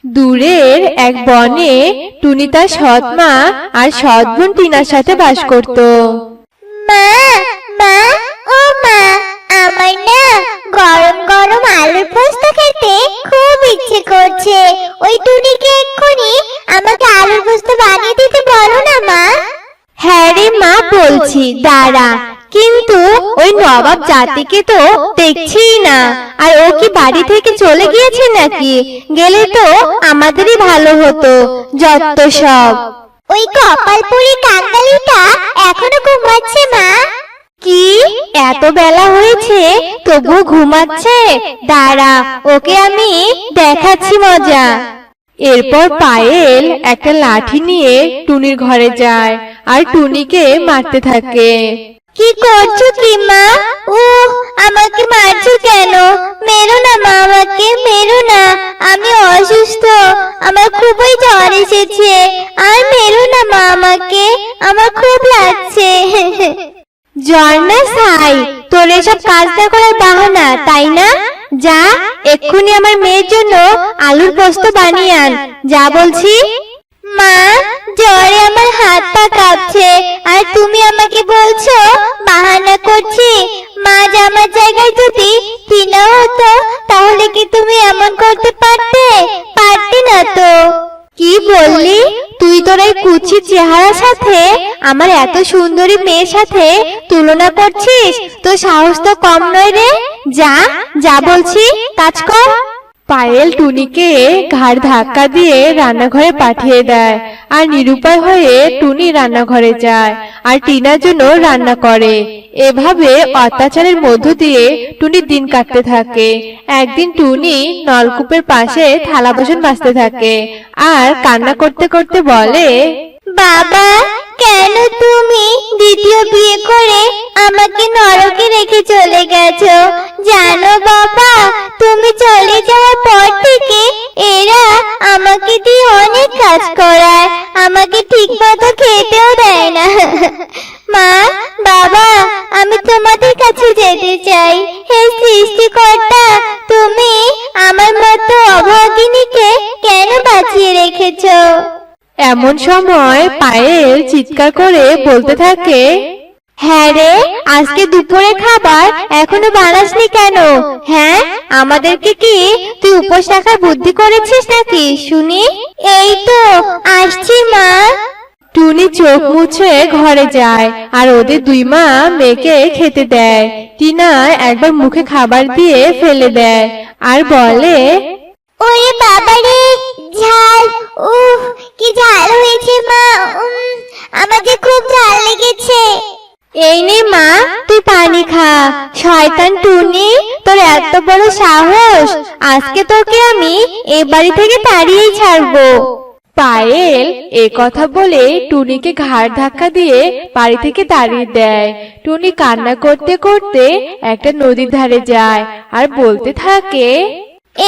দূরের এক বনে টুনি তার সৎ মা আর সৎ বোন টিনার সাথে বাস করত। মা মা ও মা, আমার না গরম গরম আলুর পোস্ত খেতে খুব ইচ্ছে করছে। ওই টুনিকে এক্ষুনি আমাকে আলুর পোস্ত বানিয়ে দিতে বলো না মা। হ্যাঁ রে মা, বলছি দাঁড়া। কিন্তু ওই নবাব জাতিকে তো দেখছি না, আর ও কি বাড়ি থেকে চলে গিয়েছে নাকি? গেলে তো আমাদেরই ভালো হতো। যত সব। ওই কপালপুরি কাঙালিটা এখনো ঘুমাচ্ছে মা। কি এত বেলা হয়েছে তবুও ঘুমাচ্ছে? দাঁড়া, ওকে আমি দেখাচ্ছি মজা। এরপর পায়েল একটা লাঠি নিয়ে টুনির ঘরে যায় আর টুনিকে মারতে থাকে। কি করছো কি মা? আমাকে মারছো কেন? মেরো না মা, আমাকে মেরো না। আমি অসুস্থ, আমার খুবই জ্বর এসেছে। আর মেরো না মা আমাকে, আমার খুব লাগছে। জ্বর না ছাই, তোর এসব কাজ না করার বাহানা, তাই না? যা এক্ষুনি আমার মেয়ের জন্য আলুর পোস্ত বানিয়ে আন, যা বলছি। মা, জ্বরে আমার হাত পা কাঁপছে, আর তুমি আমাকে বলছো বাহানা করছি। মা, আমার জায়গায় যদি টিনা হতো তাহলে কি তুমি এমন করতে পারতে? পারতে না তো। কি বললি তুই? তোর এই কুচি চেহারার সাথে আমার এত সুন্দরী মেয়ের সাথে তুলনা করছিস? তোর সাহস তো কম নয় রে। যা যা বলছি, কাজ কর। পায়েল টুনিকে ঘাড় ধাক্কা দিয়ে রান্নাঘরে পাঠিয়ে দেয়, আর নিরুপায় হয়ে টুনি রান্নাঘরে যায় আর টিনার জন্য রান্না করে। এভাবে অত্যাচারের মধ্য দিয়ে টুনি দিন কাটতে থাকে। একদিন টুনি নলকূপের পাশে থালা বাসন মাজতে থাকে আর কান্না করতে করতে বলে, বাবা, কেন তুমি দ্বিতীয় বিয়ে করে আমাকে নরকে রেখে চলে গেছো? জানো বাবা, তুমি চলে যাওয়ার পর থেকে এরা আমাকে দিয়ে অনেক কাজ করায়, আমাকে ঠিক মতো খেতেও দেয় না। মা, বাবা, আমি তোমাদের কাছে যেতে চাই। হে সৃষ্টিকর্তা, তুমি আমার মতো অভাগিনীকে কেন বাঁচিয়ে রেখেছো? এমন সময় পায়েল চিৎকার করে বলতে থাকে, হ্যাঁ রে, আজকে দুপুরে খাবার এখনো বানাসনি কেন? হ্যাঁ, আমাদেরকে কি তুই উপোস রাখার বুদ্ধি করেছিস নাকি শুনি? এই তো আসছি মা। টুনি চোখ মুছে ঘরে যায় আর ওদের দুই মা মেয়েকে খেতে দেয়। টিনা একবার মুখে খাবার দিয়ে ফেলে দেয় আর বলে, ওরে বাবা রে, ঝাল! কি ঝাল হয়েছে মা! আমার যে খুব ঝাল লেগেছে। এই নে মা, তুই পানি খা। শয়তান টুনি, তোর এত বড় সাহস! আজকে তোকে আমি এ বাড়ি থেকে তাড়িয়েই ছাড়বো। পায়েল এ কথা বলে টুনিকে ঘাড় ধাক্কা দিয়ে বাড়ি থেকে তাড়িয়ে দেয়। টুনি কান্না করতে করতে একটা নদীর ধারে যায় আর বলতে থাকে,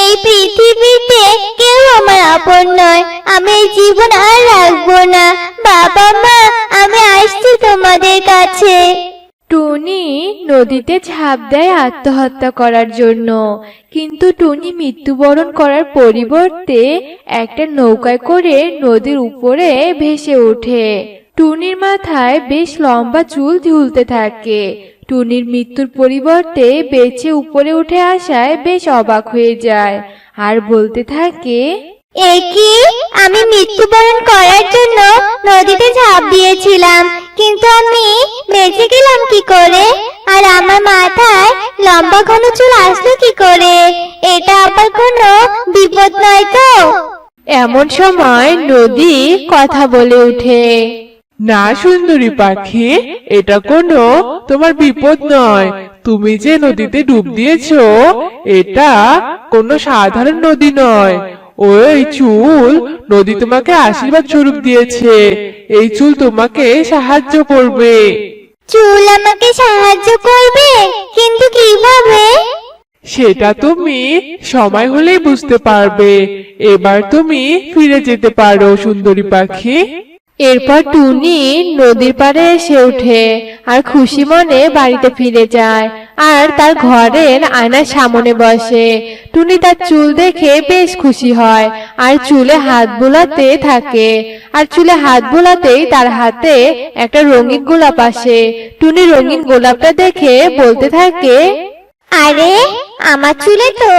এই পৃথিবীতে কেউ আমার আপন নয়, আমি এই জীবন আর রাখবো না। বাবা মা, আমি আসছি তোমাদের কাছে। টুনি নদীতে ঝাঁপ দেয় আত্মহত্যা করার জন্য, কিন্তু টুনি মৃত্যুবরণ করার পরিবর্তে একটা নৌকায় করে নদীর উপরে ভেসে ওঠে। টুনির মাথায় বেশ লম্বা চুল ঝুলতে থাকে। টুনির মৃত্যুর পরিবর্তে বেঁচে উপরে উঠে আসায় বেশ অবাক হয়ে যায় আর বলতে থাকে, এ কি? আমি মৃত্যুবরণ করার জন্য নদীতে ঝাঁপ দিয়েছিলাম, কিন্তু আমি বেঁচে গেলাম কি করে? আর আমার মাথায় লম্বা ঘন চুল আসলো কি করে? এটা আবার কোনো বিপদ নয় তো? এমন সময় নদী কথা বলে ওঠে, না সুন্দরী পাখি, এটা কোনো তোমার বিপদ নয়। তুমি যে নদীতে ডুব দিয়েছো, এটা কোনো সাধারণ নদী নয়। ওই চুল নদী তোমাকে আশীর্বাদ স্বরূপ দিয়েছে। এই চুল তোমাকে সাহায্য করবে। চুল আমাকে সাহায্য করবে? কিন্তু কিভাবে? সেটা তুমি সময় হলেই বুঝতে পারবে। এবার তুমি ফিরে যেতে পারো সুন্দরী পাখি। এরপর টুনি নদীর পাড়ে এসে ওঠে আর খুশি মনে বাড়িতে ফিরে যায় আর তার ঘরের আয়নার সামনে বসে। টুনি তার চুল দেখে বেশ খুশি হয় আর চুলে হাত বুলাতে থাকে। আর চুলে হাত বুলাতেই তার হাতে একটা রঙিন গোলাপ আসে। টুনি রঙিন গোলাপটা দেখে বলতে থাকে, আরে আমার চুলে তো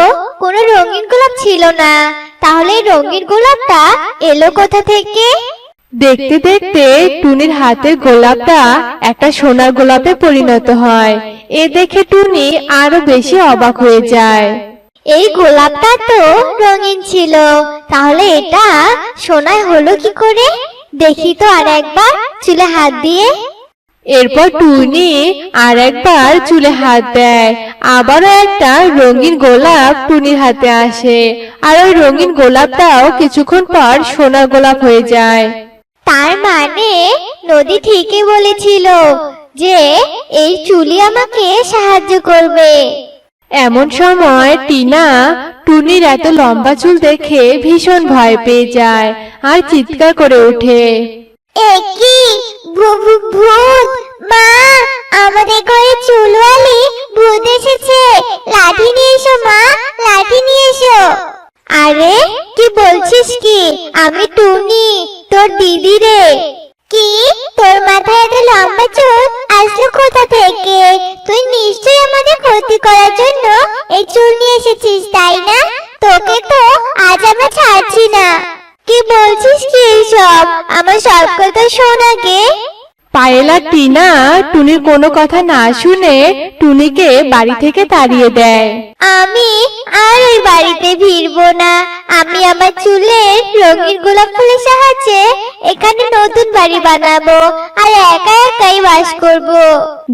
কোনো রঙিন গোলাপ ছিল না, তাহলে এই রঙিন গোলাপটা এলো কোথা থেকে? দেখতে দেখতে টুনির হাতের গোলাপটা একটা সোনার গোলাপে পরিণত হয়। এ দেখে টুনি আরো বেশি অবাক হয়ে যায়। এই গোলাপটা তো রঙিন ছিল, তাহলে এটা সোনায় হলো কি করে? দেখি তো আর একবার চুলে হাত দিয়ে। এরপর টুনি আর একবার চুলে হাত দেয়, আবারও একটা রঙিন গোলাপ টুনির হাতে আসে। আর ওই রঙিন গোলাপটাও কিছুক্ষণ পর সোনার গোলাপ হয়ে যায়। তার মানে নদী ঠিকই বলেছিল যে এই চুলি আমাকে সাহায্য করবে। এমন সময় টিনা টুনির এত লম্বা চুল দেখে ভীষণ ভয় পেয়ে যায় আর চিৎকার করে ওঠে, একি ভূত! মা, আমাদের ঘরে চুলওয়ালি ভূত এসেছে, লাঠি নিয়ে এসো মা, লাঠি নিয়ে এসো। আরে কি বলছিস কি? আমি টুনি, তোর দিদি রে। কি, তোর মাথায় এত লম্বা চুল আসলো কোথা থেকে? তুই নিশ্চয়ই আমাদের ক্ষতি করার জন্য এই চুল নিয়ে এসেছিস, তাই না? তোকে তো আজ আমরা ছাড়ছি না। কি বলছিস কি এইসব? আমার সব কথা শোন আগে। পায়েল আর টিনা টুনির কোনো কথা না শুনে টুনিকে বাড়ি থেকে তাড়িয়ে দেয়। আমি আর ওই বাড়িতে ফিরবো না। আমি আমার চুলের রঙিন গোলাপ ফুলের সাহায্যে এখানে নতুন বাড়ি বানাবো আর একা একাই বাস করব।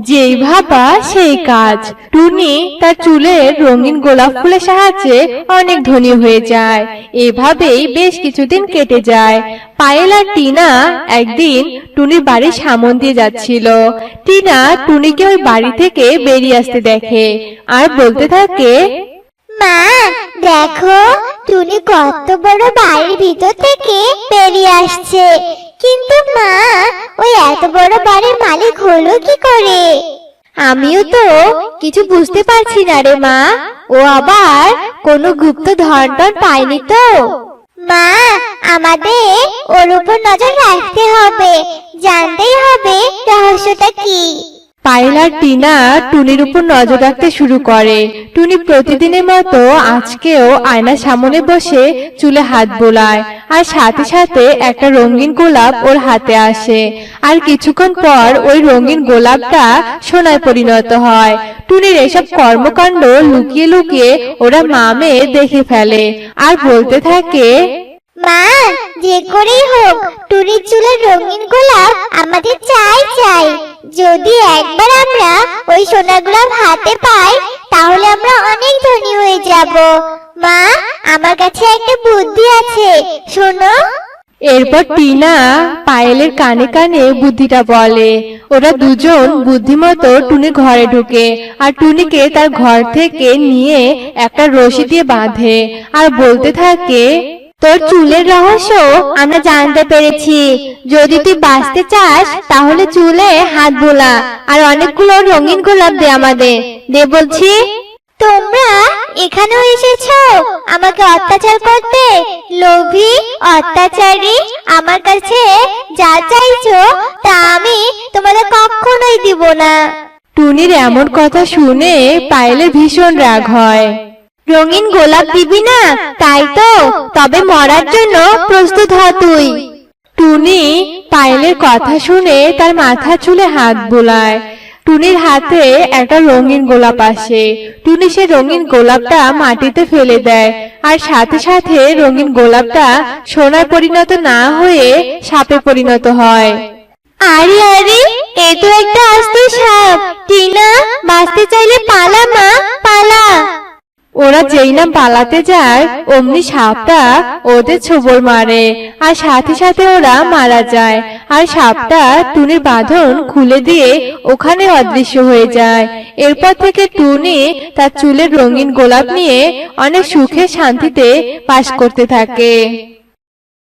যেই ভাবা সেই কাজ। টুনি তার চুলের রঙিন গোলাপ ফুলের সাহায্যে অনেক ধনী হয়ে যায়। এভাবেই বেশ কিছুদিন কেটে যায়। পায়েল আর টিনা একদিন টুনির বাড়ির সামনে দিয়ে যাচ্ছিল। টিনা টুনিকে ওই বাড়ি থেকে বেরিয়ে আসতে দেখে আর বলতে থাকে, মা দেখো, টুনি কত বড় বাড়ির ভিতর থেকে বেরিয়ে আসছে। কিন্তু মা, ওই এত বড় বাড়ির মালিক হলো কি করে? আমিও তো কিছু বুঝতে পারছি না রে মা। ও আবার কোনো গুপ্ত ধন পায়নি তো? মা, আমাদের ওর উপর নজর রাখতে হবে, জানতেই হবে রহস্যটা কি। পায়েল আর টিনা টুনির উপর নজর রাখতে শুরু করে। টুনি প্রতিদিনের মতো আজকেও আয়নার সামনে বসে চুলে হাত বোলায় আর সাথে সাথে একটা রঙিন গোলাপ ওর হাতে আসে। আর কিছুক্ষণ পর ওই রঙিন গোলাপটা সোনায় পরিণত হয়। টুনির এসব কর্মকাণ্ড লুকিয়ে লুকিয়ে ওরা মা মেয়ে দেখে ফেলে আর বলতে থাকে, মা, যে করেই হোক টুনির চুলের রঙিন গোলাপ আমাদের চাই চাই। যদি একবার আমরা ওই সোনা গোলাপ হাতে পাই তাহলে আমরা অনেক ধনী হয়ে যাব। মা, আমার কাছে একটা বুদ্ধি আছে, শোনো। এরপর টিনা পায়েলের কানে কানে বুদ্ধিটা বলে। ওরা দুজন বুদ্ধিমতো টুনির ঘরে ঢুকে আর টুনিকে তার ঘর থেকে নিয়ে একটা রশি দিয়ে বাঁধে আর বলতে থাকে, তোর চুলের রহস্য আমরা জানতে পেরেছি। যদি তুই বাঁচতে চাস তাহলে চুলে হাত বোলা আর অনেকগুলো রঙিন গোলাপ দে আমাদের, দে বলছি। তোমরা এখানেও এসেছো আমাকে অত্যাচার করতে? লোভী, অত্যাচারী! আমার কাছে যা চাইছো তা আমি তোমাদের কখনোই দিব না। টুনির এমন কথা শুনে পায়েলের ভীষণ রাগ হয়। রঙিন গোলাপ দিবি না, তাই তো? তবে মরার জন্য প্রস্তুত হ তুই। টুনি পায়েলের কথা শুনে তার মাথা চুলে হাত বোলায়। টুনির হাতে একটা রঙিন গোলাপ আসে। টুনি সে রঙিন গোলাপটা মাটিতে ফেলে দেয় আর সাথে সাথে রঙিন গোলাপটা সোনায় পরিণত না হয়ে সাপে পরিণত হয়। আরে আরে, এ তো একটা আস্ত সাপ! টিনা, বাঁচতে চাইলে পালা মা, পালা! ওরা যেই না পালাতে যায় অমনি সাপটা ওদের ছোবল মারে আর সাথে সাথে ওরা মারা যায়। আর সাপটা টুনির বাঁধন খুলে দিয়ে ওখানে অদৃশ্য হয়ে যায়। এরপর থেকে টুনি তার চুলের রঙিন গোলাপ নিয়ে অনেক সুখে শান্তিতে বাস করতে থাকে।